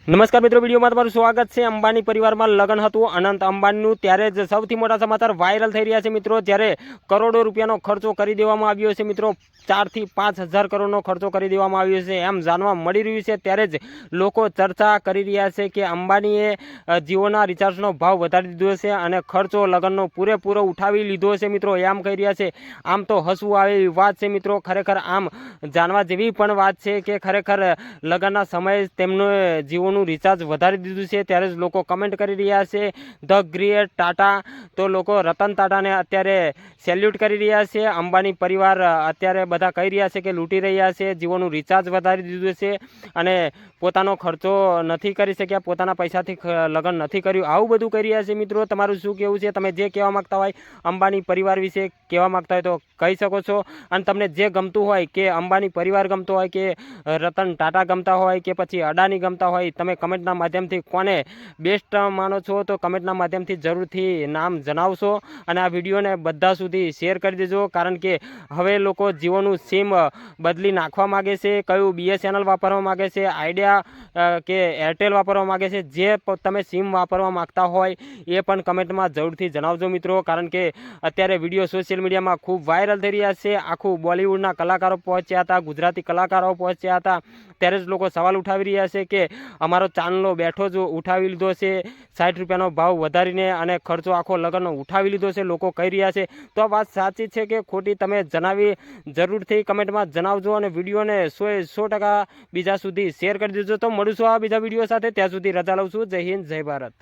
નમસ્કાર મિત્રો, વિડીયોમાં તમારું સ્વાગત છે। અંબાણી પરિવારમાં લગ્ન હતું અનંત અંબાણીનું, ત્યારે જ સૌથી મોટા સમાચાર વાયરલ થઈ રહ્યા છે મિત્રો। જ્યારે કરોડો રૂપિયાનો ખર્ચો કરી દેવામાં આવ્યો છે મિત્રો, 4 થી 5 હજાર કરોડનો ખર્ચો કરી દેવામાં આવ્યો છે એમ જાણવા મળી રહ્યું છે। ત્યારે જ લોકો ચર્ચા કરી રહ્યા છે કે અંબાણીએ જીઓના રિચાર્જનો ભાવ વધારી દીધો છે અને ખર્ચો લગ્નનો પૂરેપૂરો ઉઠાવી લીધો છે મિત્રો, એમ કહી રહ્યા છે। આમ તો હસવું આવે એવી વાત છે મિત્રો, ખરેખર આમ જાણવા જેવી પણ વાત છે કે ખરેખર લગ્નના સમયે તેમનો જીઓનું રિચાર્જ વધારી દીધું છે। ત્યારે જ લોકો કમેન્ટ કરી રહ્યા છે। ધ ગ્રેટ ટાટા, તો લોકો રતન ટાટાને અત્યારે સેલ્યુટ કરી રહ્યા છે। અંબાણી પરિવાર અત્યારે બધા કહી રહ્યા છે કે લૂંટી રહ્યા છે, જીઓનું રિચાર્જ વધારી દીધું છે અને પોતાનો ખર્ચો નથી કરી શક્યા, પોતાના પૈસાથી લગ્ન નથી કર્યું, આવું બધું કરી રહ્યા છે મિત્રો। તમારું શું કહેવું છે? તમે જે કહેવા માગતા હોય અંબાણી પરિવાર વિશે કહેવા માગતા હોય તો કહી શકો છો। અને તમને જે ગમતું હોય કે અંબાણી પરિવાર ગમતો હોય કે રતન ટાટા ગમતા હોય કે પછી અડાની ગમતા હોય, તમે કમેન્ટના માધ્યમથી કોને બેસ્ટ માનો છો તો કમેન્ટના માધ્યમથી જરૂરથી નામ જણાવશો અને આ વિડીયોને બધા સુધી શેર કરી દેજો। કારણ કે હવે લોકો જીઓનું સિમ બદલી નાખવા માગે છે, કયું BSNL વાપરવા માગે છે, આઈડિયા કે એરટેલ વાપરવા માગે છે, જે તમે સિમ વાપરવા માગતા હોય એ પણ કમેન્ટમાં જરૂરથી જણાવજો મિત્રો। કારણ કે અત્યારે વિડીયો સોશિયલ મીડિયામાં ખૂબ વાયરલ થઈ રહ્યા છે। આખું બોલિવૂડના કલાકારો પહોંચ્યા હતા, ગુજરાતી કલાકારો પહોંચ્યા હતા, ત્યારે જ લોકો સવાલ ઉઠાવી રહ્યા છે કે અમારો ચાંદલો બેઠો જ ઉઠાવી લીધો છે, 60 રૂપિયાનો ભાવ વધારીને અને ખર્ચો આખો લગ્નનો ઉઠાવી લીધો છે, લોકો કહી રહ્યા છે। તો આ વાત સાચી છે કે ખોટી, તમે જણાવી જરૂરથી કમેન્ટમાં જણાવજો અને વિડીયોને 100% બીજા સુધી શેર કરી દેજો। તો મળીશું આ બીજા વિડીયો સાથે, ત્યાં સુધી રજા લઉં છું। જય હિન્દ, જય ભારત।